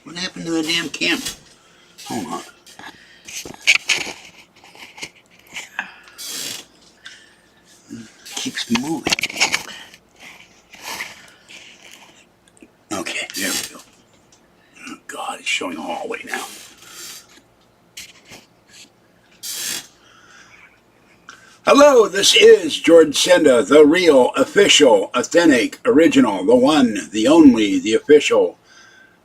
What happened to the damn camera? Hold on. Keeps moving. Okay, there we go. Oh God, it's showing a hallway now. Hello, this is George Senda, the real, official, authentic, original, the one, the only, the official,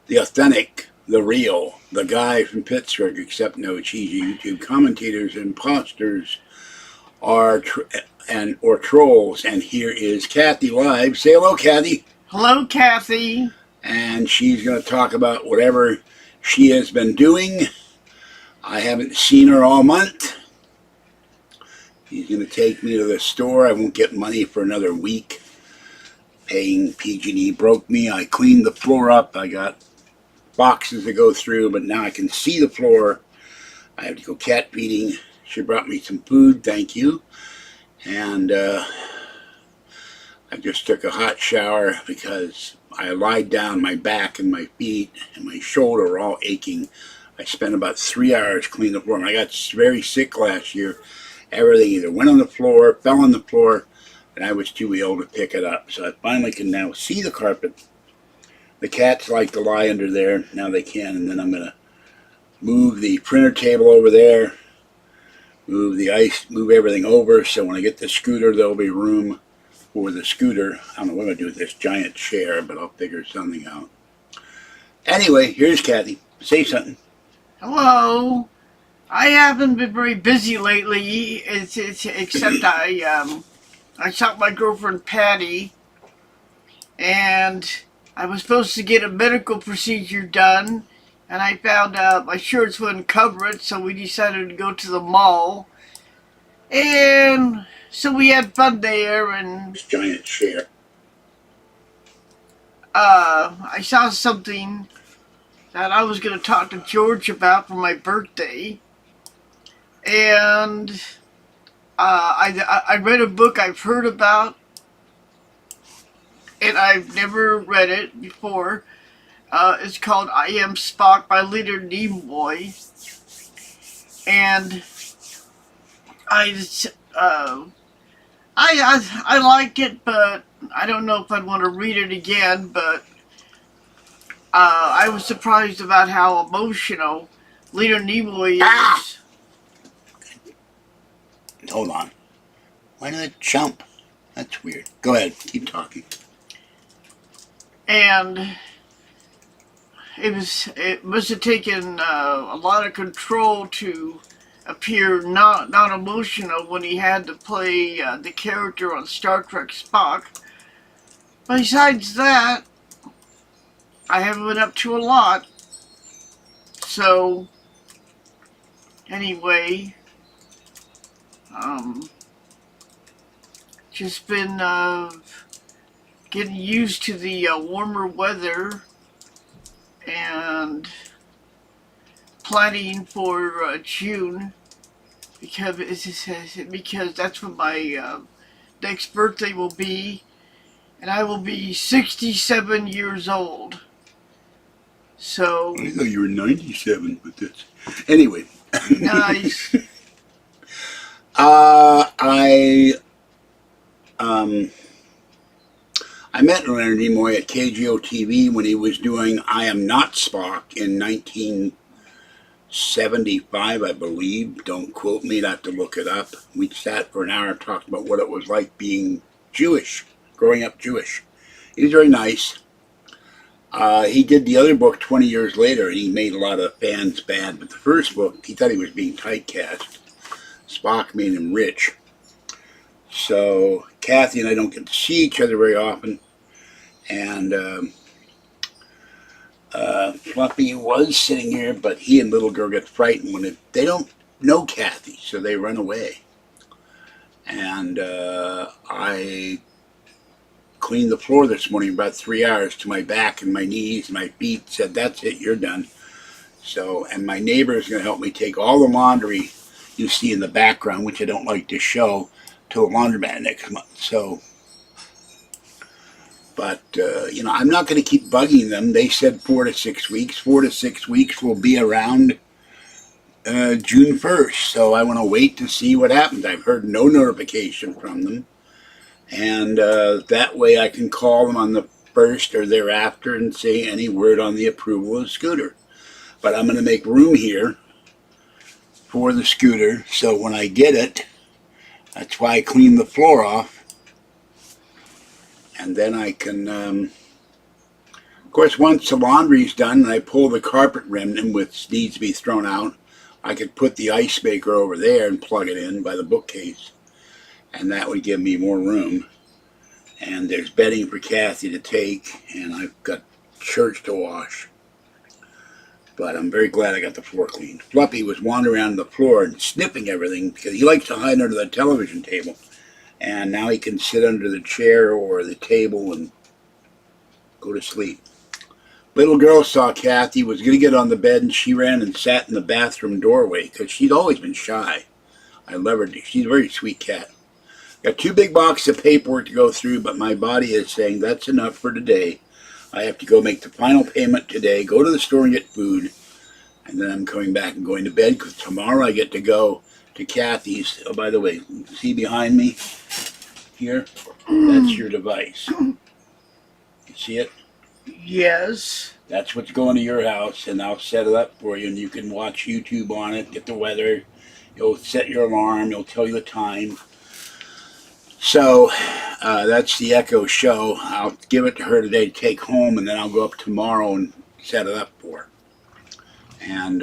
the authentic, the real, the guy from Pittsburgh, except no cheesy YouTube commentators, imposters, or trolls. And here is Kathy live. Say hello, Kathy. Hello, Kathy. And she's going to talk about whatever she has been doing. I haven't seen her all month. She's going to take me to the store. I won't get money for another week. Paying PG&E broke me. I cleaned the floor up. I got boxes to go through, but now I can see the floor. I have to go cat feeding. She brought me some food. Thank you. And I just took a hot shower because I lied down. My back and my feet and my shoulder are all aching. I spent about 3 hours cleaning the floor. And I got very sick last year. Everything either went on the floor, fell on the floor, and I was too ill to pick it up. So I finally can now see the carpet. The cats like to lie under there. Now they can. And then I'm going to move the printer table over there, move the ice, move everything over. So when I get the scooter, there'll be room for the scooter. I don't know what I'm going to do with this giant chair, but I'll figure something out. Anyway, here's Kathy. Say something. Hello. I haven't been very busy lately, except I saw my girlfriend Patty, and I was supposed to get a medical procedure done, and I found out my shirts wouldn't cover it, so we decided to go to the mall. And so we had fun there, and This giant chair. I saw something that I was going to talk to George about for my birthday. And I read a book I've heard about, and I've never read it before. It's called I Am Spock by Leonard Nimoy. And I like it, but I don't know if I'd want to read it again. But I was surprised about how emotional Leonard Nimoy is. Hold on. Why did it jump? That's weird. Go ahead. Keep talking. And it must have taken a lot of control to appear not emotional when he had to play the character on Star Trek Spock. Besides that, I haven't been up to a lot. So anyway, just been getting used to the warmer weather and planning for June because that's when my next birthday will be, and I will be 67 years old. So I thought you were 97, but that's... Anyway. nice. I met Leonard Nimoy at KGO TV when he was doing I Am Not Spock in 1975, I believe. Don't quote me, I'll have to look it up. We sat for an hour and talked about what it was like being Jewish, growing up Jewish. He was very nice. He did the other book 20 years later, and he made a lot of fans bad. But the first book, he thought he was being typecast. Spock made him rich. So Kathy and I don't get to see each other very often. And Fluffy was sitting here, but he and little girl get frightened when they don't know Kathy, so they run away. And I cleaned the floor this morning about 3 hours to my back and my knees and my feet. Said, that's it, you're done. So, and my neighbor is going to help me take all the laundry you see in the background, which I don't like to show, to a laundromat next month. So But, I'm not going to keep bugging them. They said 4 to 6 weeks. 4 to 6 weeks will be around June 1st. So I want to wait to see what happens. I've heard no notification from them. And that way I can call them on the 1st or thereafter and say any word on the approval of the scooter. But I'm going to make room here for the scooter. So when I get it, that's why I clean the floor off. And then I can, of course, once the laundry's done and I pull the carpet remnant, which needs to be thrown out, I could put the ice maker over there and plug it in by the bookcase. And that would give me more room. And there's bedding for Kathy to take, and I've got shirts to wash. But I'm very glad I got the floor cleaned. Fluffy was wandering around the floor and sniffing everything because he likes to hide under the television table. And now he can sit under the chair or the table and go to sleep. Little girl saw Kathy, was going to get on the bed, and she ran and sat in the bathroom doorway because she's always been shy. I love her. She's a very sweet cat. Got 2 big boxes of paperwork to go through, but my body is saying that's enough for today. I have to go make the final payment today, go to the store and get food, and then I'm coming back and going to bed because tomorrow I get to go to Kathy's. Oh, by the way, see behind me here? That's your device. You see it? Yes. That's what's going to your house, and I'll set it up for you, and you can watch YouTube on it, get the weather. You'll set your alarm. It'll tell you the time. So that's the Echo Show. I'll give it to her today to take home, and then I'll go up tomorrow and set it up for her. And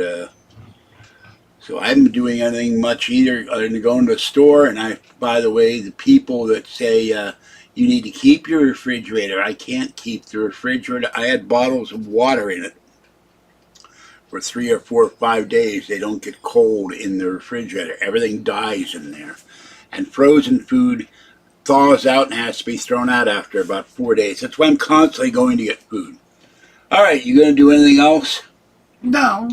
so I haven't been doing anything much either other than going to the store. And by the way, the people that say you need to keep your refrigerator, I can't keep the refrigerator. I had bottles of water in it for 3 or 4 or 5 days. They don't get cold in the refrigerator. Everything dies in there. And frozen food thaws out and has to be thrown out after about 4 days. That's why I'm constantly going to get food. All right, you going to do anything else? No.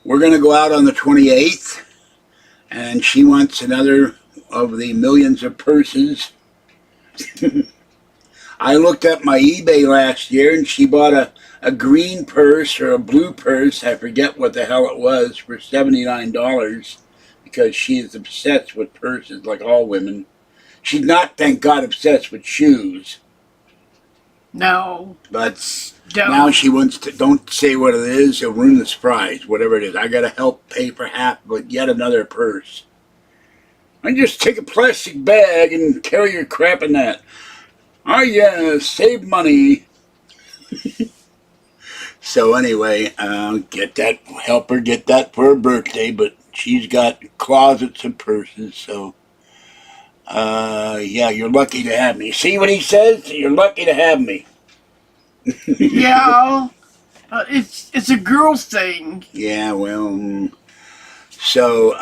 We're going to go out on the 28th, and she wants another of the millions of purses. I looked up my eBay last year, and she bought a green purse or a blue purse, I forget what the hell it was, for $79 because she is obsessed with purses like all women. She's not, thank God, obsessed with shoes. No. But now she wants to, don't say what it is, it'll ruin the surprise, whatever it is. I got to help pay for half, but yet another purse. I just take a plastic bag and carry your crap in that. Oh yeah, save money. So anyway, get that, help her get that for her birthday, but she's got closets of purses, so yeah, you're lucky to have me. See what he says? You're lucky to have me. Yeah. It's a girl thing. Yeah, well, so,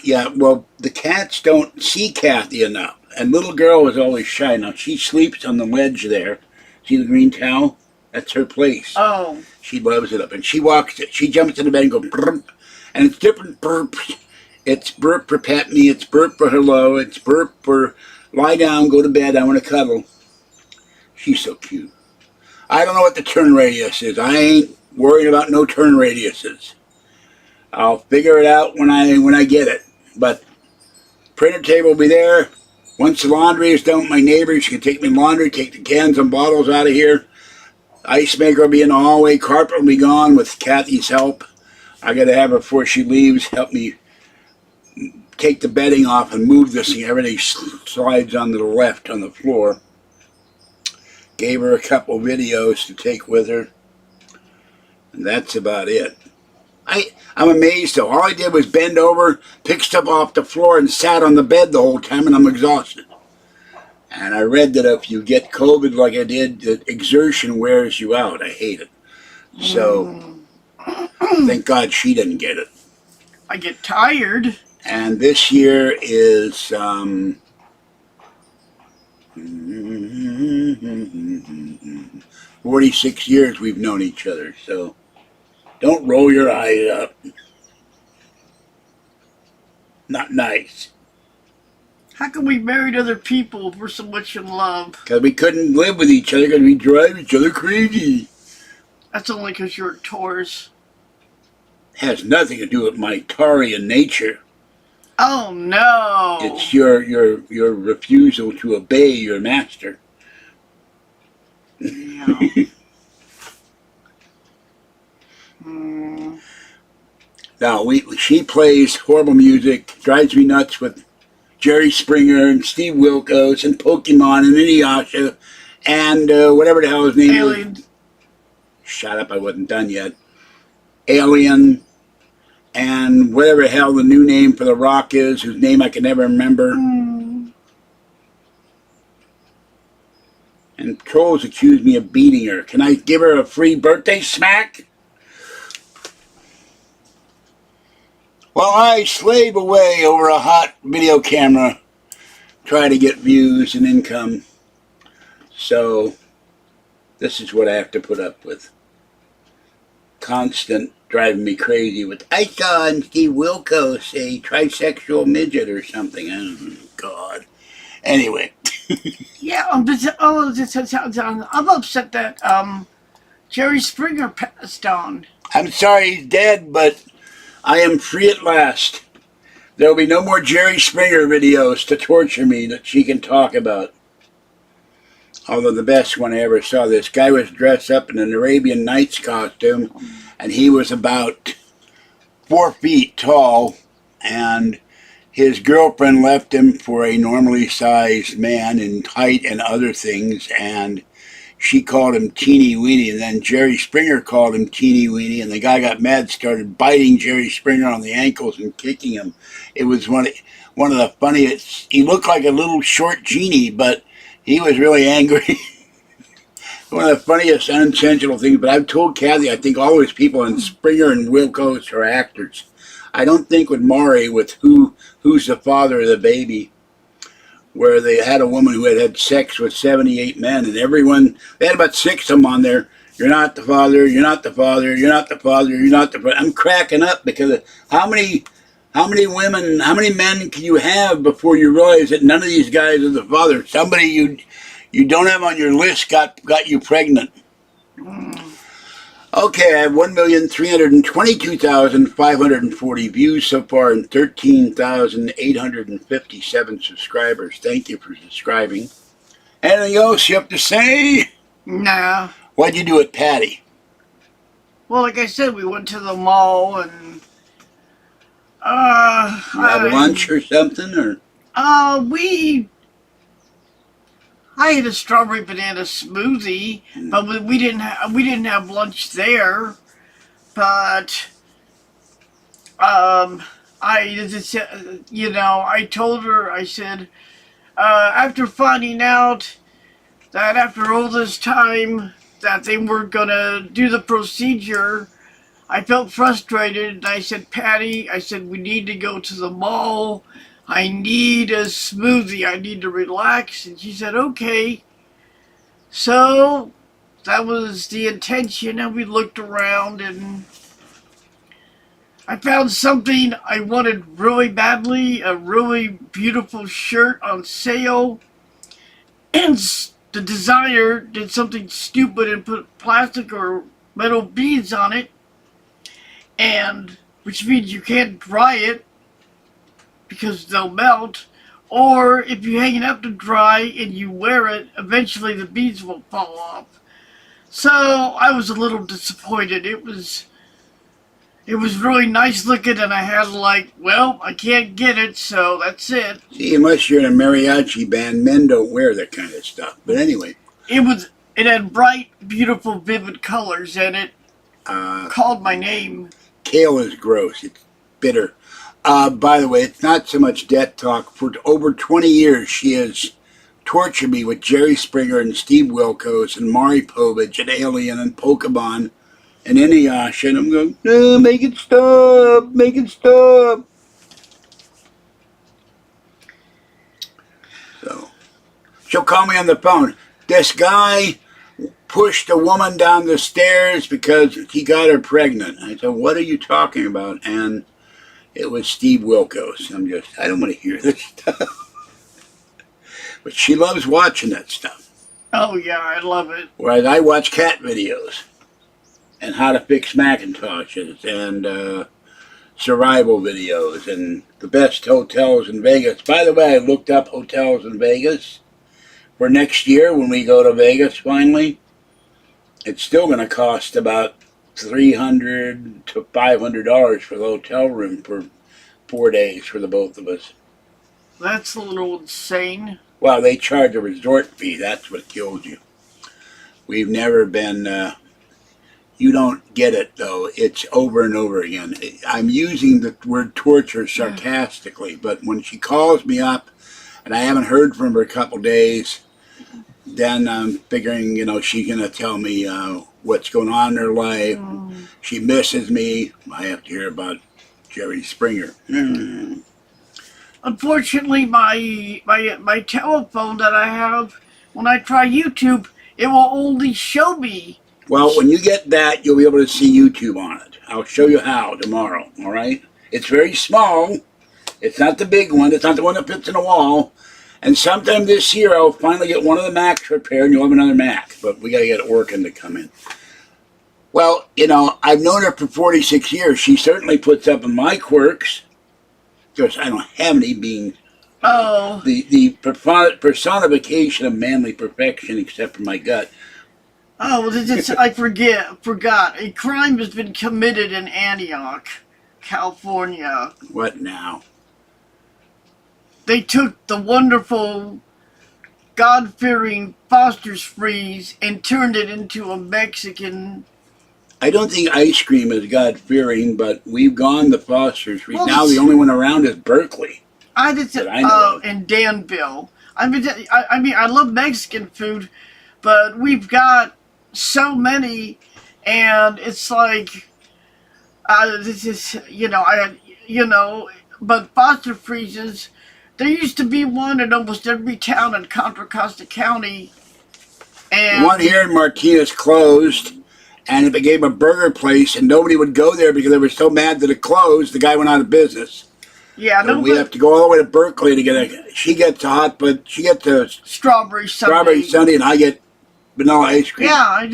yeah, well, the cats don't see Kathy enough. And little girl is always shy. Now, she sleeps on the ledge there. See the green towel? That's her place. Oh. She loves it up. And she walks it. She jumps in the bed and goes, burp. And it's different burps. It's burp for pet me. It's burp for hello. It's burp for lie down, go to bed, I want to cuddle. She's so cute. I don't know what the turn radius is. I ain't worried about no turn radiuses. I'll figure it out when I get it. But printer table will be there. Once the laundry is done, my neighbors can take me laundry, take the cans and bottles out of here. Ice maker will be in the hallway. Carpet will be gone with Kathy's help. I got to have her before she leaves help me take the bedding off and move this thing. Everything slides onto the left on the floor. Gave her a couple videos to take with her. And that's about it. I'm amazed though. All I did was bend over, pick stuff off the floor, and sat on the bed the whole time, and I'm exhausted. And I read that if you get COVID like I did, that exertion wears you out. I hate it. So, thank God she didn't get it. I get tired. And this year is 46 years we've known each other, so don't roll your eyes up. Not nice. How come we married other people if we're so much in love? Because we couldn't live with each other because we drive each other crazy. That's only because you're a Taurus. Has nothing to do with my Taurian nature. Oh no! It's your refusal to obey your master. Yeah. Now she plays horrible music, drives me nuts with Jerry Springer and Steve Wilkos and Pokemon and Inuyasha and whatever the hell his name Alien. was. Shut up! I wasn't done yet. Alien. And whatever the hell the new name for The Rock is, whose name I can never remember. And trolls accused me of beating her. Can I give her a free birthday smack? While I slave away over a hot video camera, try to get views and income. So, this is what I have to put up with. Constant driving me crazy with, I saw on Steve Wilkos a trisexual midget or something. Oh, God. Anyway. Yeah, I'm upset that Jerry Springer passed on. I'm sorry he's dead, but I am free at last. There will be no more Jerry Springer videos to torture me that she can talk about. Although the best one I ever saw, this guy was dressed up in an Arabian Nights costume, and he was about 4 feet tall, and his girlfriend left him for a normally sized man in height and other things, and she called him Teeny Weeny, and then Jerry Springer called him Teeny Weeny, and the guy got mad, started biting Jerry Springer on the ankles and kicking him. It was one of the funniest. He looked like a little short genie, but he was really angry. One of the funniest unintentional things, but I've told Kathy, I think all those people in Springer and Wilkos are actors. I don't think with Maury, with who's the father of the baby, where they had a woman who had sex with 78 men, and everyone, they had about 6 of them on there. You're not the father, you're not the father, you're not the father, you're not the father. I'm cracking up because of how many women, how many men can you have before you realize that none of these guys are the father? Somebody you don't have on your list got you pregnant. Okay, I have 1,322,540 views so far and 13,857 subscribers. Thank you for subscribing. Anything else you have to say? Nah. What'd you do with Patty? Well, like I said, we went to the mall and Have lunch or something, or? I had a strawberry banana smoothie, but we didn't have lunch there. But I told her, I said, after finding out that after all this time that they weren't gonna do the procedure, I felt frustrated, and I said, Patty, I said, we need to go to the mall. I need a smoothie. I need to relax. And she said, okay. So that was the intention, and we looked around, and I found something I wanted really badly, a really beautiful shirt on sale, and the designer did something stupid and put plastic or metal beads on it, and which means you can't dry it because they'll melt, or if you hang it up to dry and you wear it, eventually the beads will fall off. So I was a little disappointed. It was really nice looking, and I had well, I can't get it, so that's it. See, unless you're in a mariachi band, men don't wear that kind of stuff. But anyway. It had bright, beautiful, vivid colors, and it called my name. Kale is gross. It's bitter. By the way, it's not so much death talk. For over 20 years, she has tortured me with Jerry Springer and Steve Wilkos and Maury Povich and Alien and Pokemon and Inuyasha. And I'm going, no, make it stop. Make it stop. So, she'll call me on the phone. This guy pushed a woman down the stairs because he got her pregnant. I said, what are you talking about? And it was Steve Wilkos. I don't want to hear this stuff. But she loves watching that stuff. Oh yeah, I love it. Whereas I watch cat videos and how to fix Macintoshes and survival videos and the best hotels in Vegas. By the way, I looked up hotels in Vegas for next year when we go to Vegas finally. It's still going to cost about $300 to $500 for the hotel room for 4 days for the both of us. That's a little insane. Well, they charge a resort fee. That's what kills you. We've never been. You don't get it though. It's over and over again. I'm using the word torture sarcastically, but when she calls me up and I haven't heard from her a couple days, then I'm figuring, she's going to tell me what's going on in her life. She misses me. I have to hear about Jerry Springer. Unfortunately, my telephone that I have, when I try YouTube, it will only show me. Well, when you get that, you'll be able to see YouTube on it. I'll show you how tomorrow, all right? It's very small. It's not the big one. It's not the one that fits in the wall. And sometime this year, I'll finally get one of the Macs repaired, and you'll have another Mac. But we got to get it working to come in. Well, I've known her for 46 years. She certainly puts up with my quirks. Because I don't have any, being the personification of manly perfection, except for my gut. Oh, I forgot. A crime has been committed in Antioch, California. What now? They took the wonderful, God-fearing Foster's Freeze and turned it into a Mexican. I don't think ice cream is God-fearing, but we've gone to Foster's Freeze. Well, now the only one around is Berkeley. In Danville. I mean, I love Mexican food, but we've got so many, and it's like, this is, but Foster Freezes, there used to be one in almost every town in Contra Costa County. And the one here in Martinez closed, and it became a burger place, and nobody would go there because they were so mad that it closed, the guy went out of business. Yeah, so we have to go all the way to Berkeley to get she gets she gets a strawberry sundae, and I get vanilla ice cream. Yeah,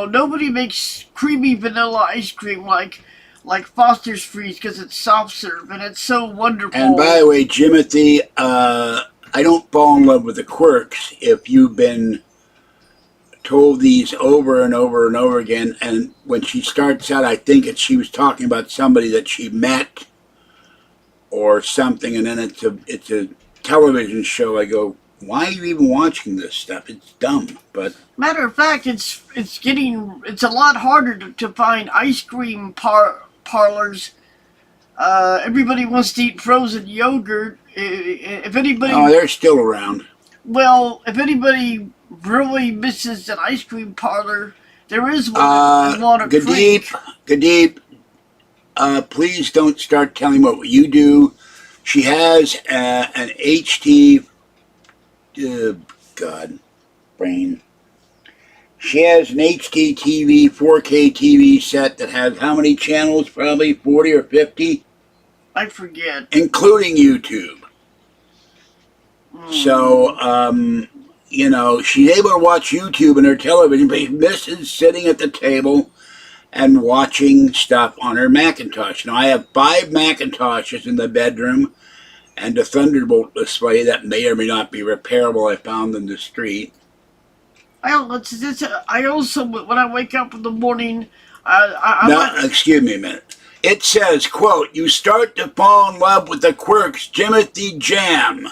nobody makes creamy vanilla ice cream like Foster's Freeze because it's soft serve and it's so wonderful. And by the way, Jimothy, I don't fall in love with the quirks if you've been told these over and over and over again. And when she starts out, I think she was talking about somebody that she met or something, and then it's a television show. I go, why are you even watching this stuff? It's dumb. But matter of fact, it's a lot harder to find ice cream parlors. Everybody wants to eat frozen yogurt. If anybody, they're still around. Well, if anybody really misses an ice cream parlor, there is one in Water Creek. Gadeep, please don't start telling what you do. She has an HT. God, brain. She has an HD TV, 4K TV set that has how many channels? Probably 40 or 50. I forget. Including YouTube. So, she's able to watch YouTube on her television, but she misses sitting at the table and watching stuff on her Macintosh. Now, I have 5 Macintoshes in the bedroom and a Thunderbolt display that may or may not be repairable I found in the street. I also, when I wake up in the morning, excuse me a minute. It says, quote, "You start to fall in love with the quirks, Jimothy Jam,"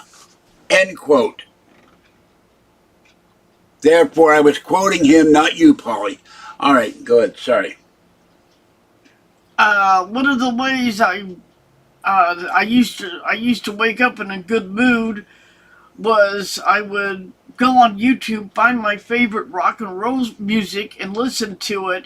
end quote. Therefore, I was quoting him, not you, Polly. All right, go ahead. Sorry. One of the ways I used to wake up in a good mood was I would go on YouTube, find my favorite rock and roll music, and listen to it.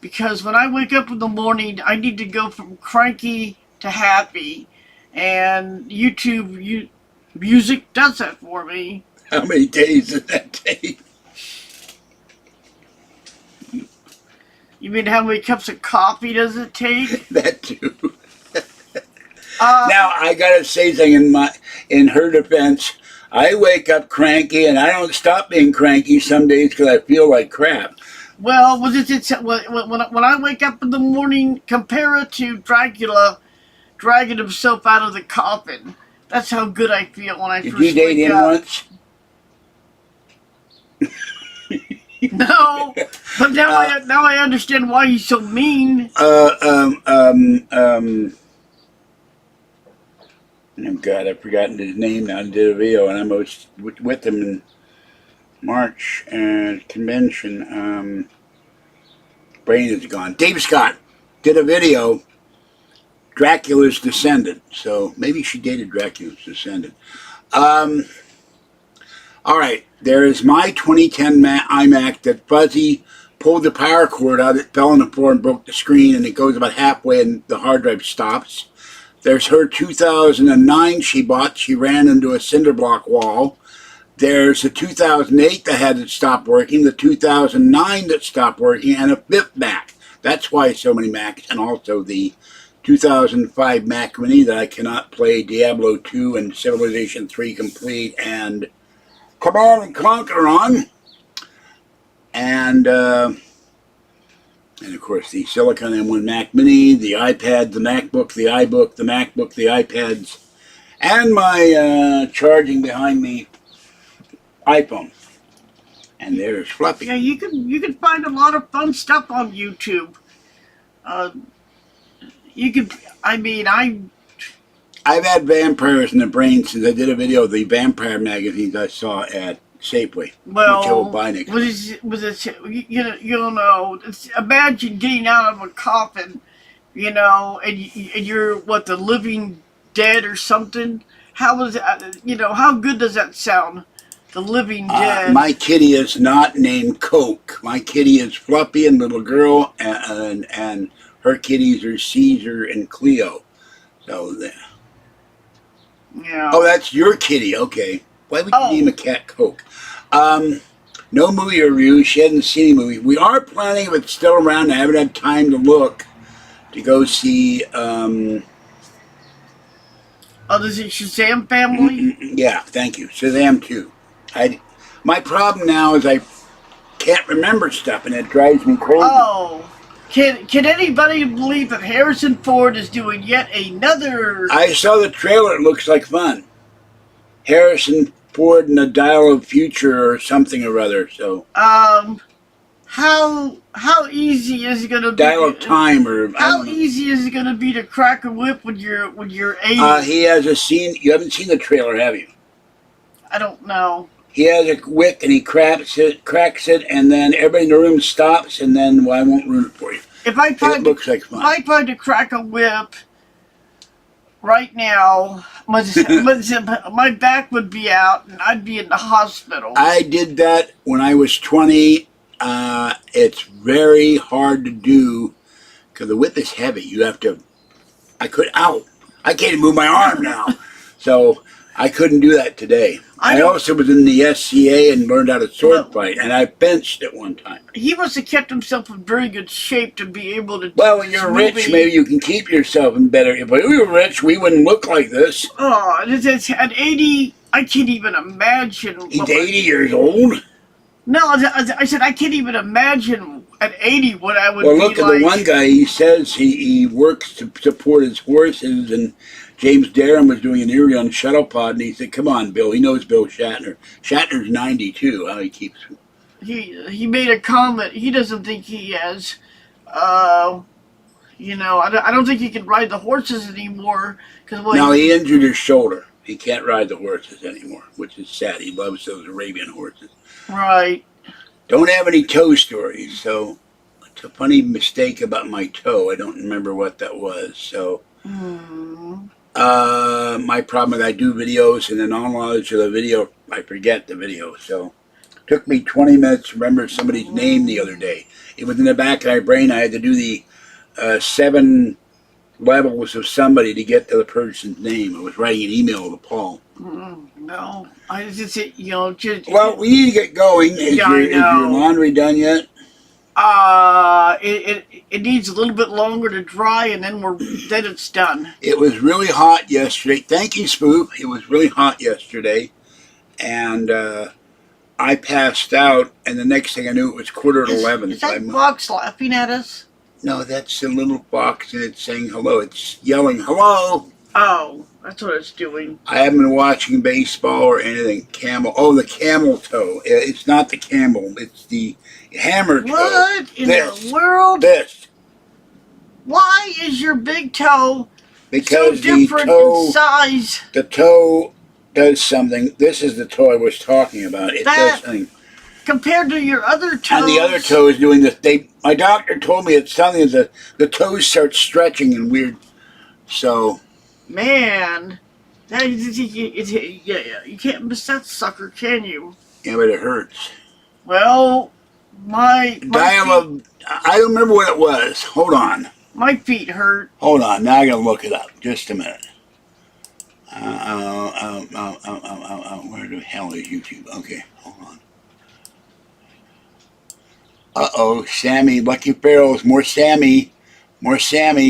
Because when I wake up in the morning, I need to go from cranky to happy, and YouTube music does that for me. How many days does that take? You mean how many cups of coffee does it take? That too. Now I gotta say something in her defense. I wake up cranky, and I don't stop being cranky some days because I feel like crap. Well, when I wake up in the morning, compare it to Dracula dragging himself out of the coffin. That's how good I feel when I Did first you date wake him up. once? No, but now I understand why he's so mean. Oh God, I've forgotten his name now. I did a video, and I was with him in March convention. Brain is gone. Dave Scott did a video, Dracula's Descendant. So maybe she dated Dracula's Descendant. All right, there is my 2010 iMac that Fuzzy pulled the power cord out. It fell on the floor and broke the screen, and it goes about halfway, and the hard drive stops. There's her 2009 she bought. She ran into a cinder block wall. There's a 2008 that had it stop working, the 2009 that stopped working, and a fifth Mac. That's why so many Macs, and also the 2005 Mac Mini that I cannot play Diablo 2 and Civilization 3 Complete and Command and Conquer on. And of course the Silicon M1 Mac Mini, the iPad, the MacBook, the iBook, the MacBook, the iPads, and my charging behind me iPhone. And there's Fluffy. Yeah, you can find a lot of fun stuff on YouTube. I've had vampires in the brain since I did a video of the vampire magazines I saw at Safeway. Well, imagine getting out of a coffin, and you're what, the living dead or something. How good does that sound? The living dead. My kitty is not named Coke. My kitty is Fluffy and Little Girl, and her kitties are Caesar and Cleo. So yeah. Oh, that's your kitty. Okay. Why would you name a cat Coke? No movie review. She hasn't seen any movie. We are planning, if it's still around, I haven't had time to look, to go see... Is it Shazam Family? Yeah, thank you. Shazam 2. My problem now is I can't remember stuff, and it drives me crazy. Oh. Can anybody believe that Harrison Ford is doing yet another... I saw the trailer. It looks like fun. Harrison Ford and the Dial of Future or something or other, so... How easy is it going to be... Dial of Time or... How easy is it going to be to crack a whip when you're 80? He has a scene... You haven't seen the trailer, have you? I don't know. He has a wick and he cracks it, and then everybody in the room stops, and then, well, I won't ruin it for you. It looks like fun. If I tried to crack a whip right now, my back would be out and I'd be in the hospital. I did that when I was 20. It's very hard to do because the whip is heavy. You have to... I can't even move my arm now. So I couldn't do that today. I also was in the SCA and learned how to sword fight, and I benched at one time. He must have kept himself in very good shape to be able to... Well, when you're rich, maybe you can keep yourself in better... If we were rich, we wouldn't look like this. Oh, at 80, I can't even imagine... He's 80 years old? No, I said I can't even imagine at 80 what I would be like. Well, look at the one guy. He says he works to support his horses, and James Darren was doing an interview on Shuttlepod, and he said, come on, Bill. He knows Bill Shatner. Shatner's 92. How he keeps... He made a comment. He doesn't think he has... I don't think he can ride the horses anymore. No, he injured his shoulder. He can't ride the horses anymore, which is sad. He loves those Arabian horses. Right. Don't have any toe stories, so it's a funny mistake about my toe. I don't remember what that was, so... my problem is I do videos, and then all knowledge of the video, I forget the video, so... It took me 20 minutes to remember somebody's name the other day. It was in the back of my brain. I had to do the 7 levels of somebody to get to the person's name. I was writing an email to Paul. No, I just Well, we need to get going. Is your laundry done yet? It needs a little bit longer to dry, and then it's done. It was really hot yesterday. Thank you, Spoop. It was really hot yesterday, and I passed out, and the next thing I knew, it was 11:15. Is that box laughing at us? No, that's a little box, and it's saying hello. It's yelling hello. Oh, that's what it's doing. I haven't been watching baseball or anything. Camel. Oh, the camel toe. It's not the camel. It's the hammer toe. What in the world? This. Why is your big toe Because so different in size? The toe does something. This is the toe I was talking about. It does something. Compared to your other toes. And the other toe is doing this. My doctor told me it's something that the toes start stretching and weird. So. Man, you can't miss that sucker, can you? Yeah, but it hurts. Well, my I don't remember what it was. Hold on. My feet hurt. Hold on. Now I gotta look it up. Just a minute. Where the hell is YouTube? Okay, hold on. Uh-oh, Sammy, Lucky Pharaohs, more Sammy.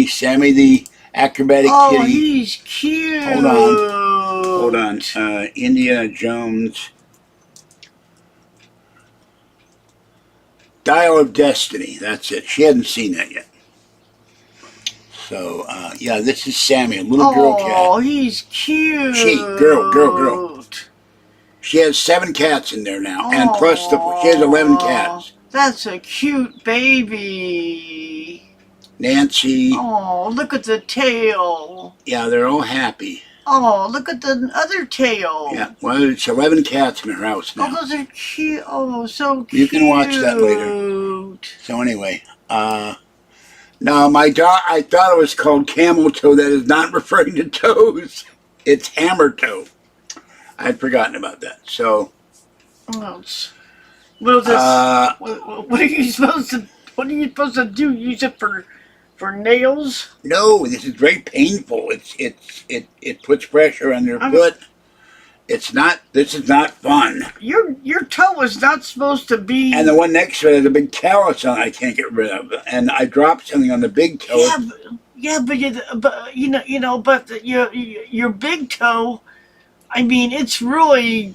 Sammy the acrobatic kitty. Oh, he's cute. Hold on. Indiana Jones. Dial of Destiny, that's it. She hadn't seen that yet. So, yeah, this is Sammy, a little girl cat. Oh, he's cute. Girl. She has 7 cats in there now, and plus she has 11 cats. That's a cute baby. Nancy. Oh, look at the tail. Yeah, they're all happy. Oh, look at the other tail. Yeah, well, it's 11 cats in her house now. Oh, those are cute. Oh, so cute. You can watch that later. So anyway, now I thought it was called camel toe. That is not referring to toes. It's hammer toe. I had forgotten about that. So. What are you supposed to do? Use it for nails? No, this is very painful. It puts pressure on your foot. This is not fun. Your toe is not supposed to be. And the one next to it has a big callus on it I can't get rid of. And I dropped something on the big toe. But your big toe, I mean, it's really.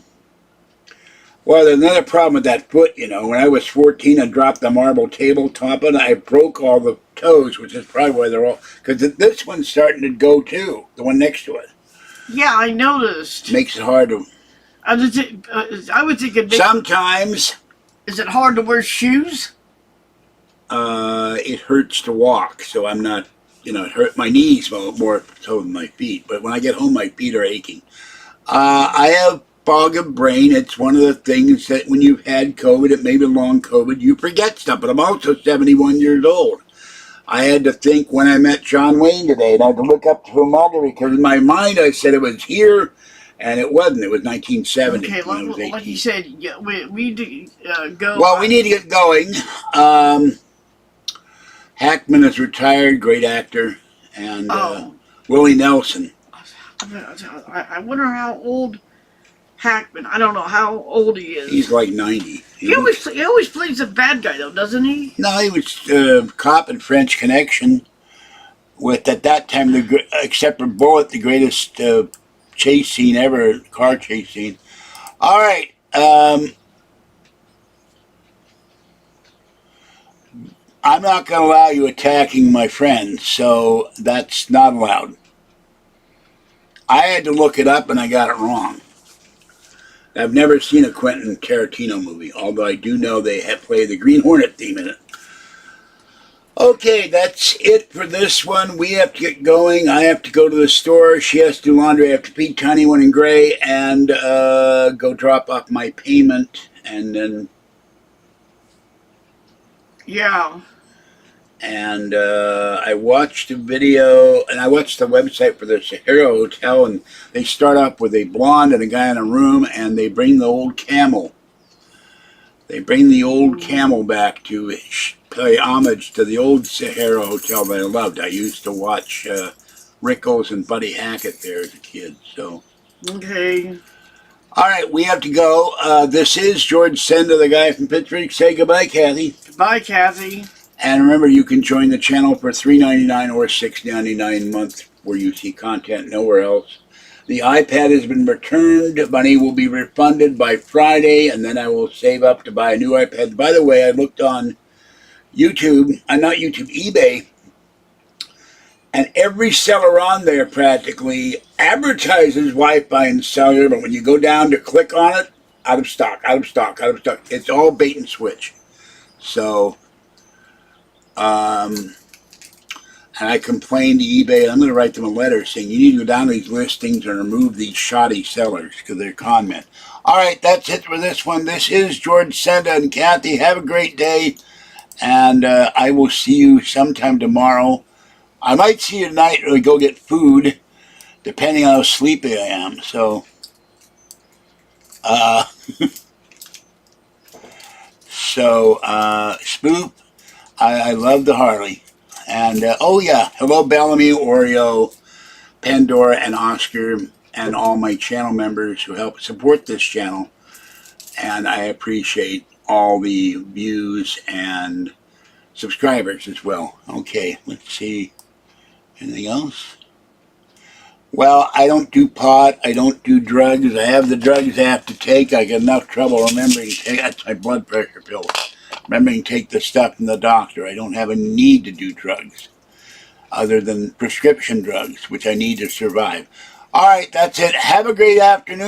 Well, there's another problem with that foot, When I was 14, I dropped the marble tabletop and I broke all the toes, which is probably why they're all... Because this one's starting to go, too. The one next to it. Yeah, I noticed. Makes it hard to... I would think it... Sometimes... Is it hard to wear shoes? It hurts to walk, so I'm not... it hurt my knees more so than my feet. But when I get home, my feet are aching. I have... fog of brain. It's one of the things that when you've had COVID, it may be long COVID, you forget stuff. But I'm also 71 years old. I had to think when I met John Wayne today, and I had to look up to her mother because in my mind I said it was here, and it wasn't. It was 1970. Okay, like you said, yeah, we need to go. Well, we need to get going. Hackman is retired, great actor, and Willie Nelson. I wonder how old Hackman. I don't know how old he is. He's like 90. He always plays a bad guy though, doesn't he? No, he was cop in French Connection. With at that time, except for Bullet, the greatest chase scene ever, car chase scene. All right. I'm not going to allow you attacking my friends, so that's not allowed. I had to look it up and I got it wrong. I've never seen a Quentin Tarantino movie, although I do know they play the Green Hornet theme in it. Okay, that's it for this one. We have to get going. I have to go to the store. She has to do laundry. I have to feed Tiny One and Gray and go drop off my payment. And then... Yeah. And I watched a video, and I watched the website for the Sahara Hotel, and they start off with a blonde and a guy in a room, and they bring the old camel. They bring the old camel back to pay homage to the old Sahara Hotel that I loved. I used to watch Rickles and Buddy Hackett there as a kid. So. Okay. All right, we have to go. This is George Senda, the guy from Pittsburgh. Say goodbye, Kathy. Goodbye, Kathy. And remember, you can join the channel for $3.99 or $6.99 a month where you see content nowhere else. The iPad has been returned. Money will be refunded by Friday, and then I will save up to buy a new iPad. By the way, I looked on YouTube, not YouTube, eBay, and every seller on there practically advertises Wi-Fi and cellular, but when you go down to click on it, out of stock, out of stock, out of stock. It's all bait and switch. So, and I complained to eBay. I'm going to write them a letter saying you need to go down to these listings and remove these shoddy sellers because they're con men. All right, that's it for this one. This is George Senda and Kathy. Have a great day, and I will see you sometime tomorrow. I might see you tonight or go get food, depending on how sleepy I am. So, Spoop, I love the Harley. And, oh yeah, hello Bellamy, Oreo, Pandora, and Oscar, and all my channel members who help support this channel. And I appreciate all the views and subscribers as well. Okay, let's see. Anything else? Well, I don't do pot. I don't do drugs. I have the drugs I have to take. I get enough trouble remembering to take. That's my blood pressure pill. Remembering to take the stuff from the doctor. I don't have a need to do drugs other than prescription drugs, which I need to survive. All right, that's it. Have a great afternoon.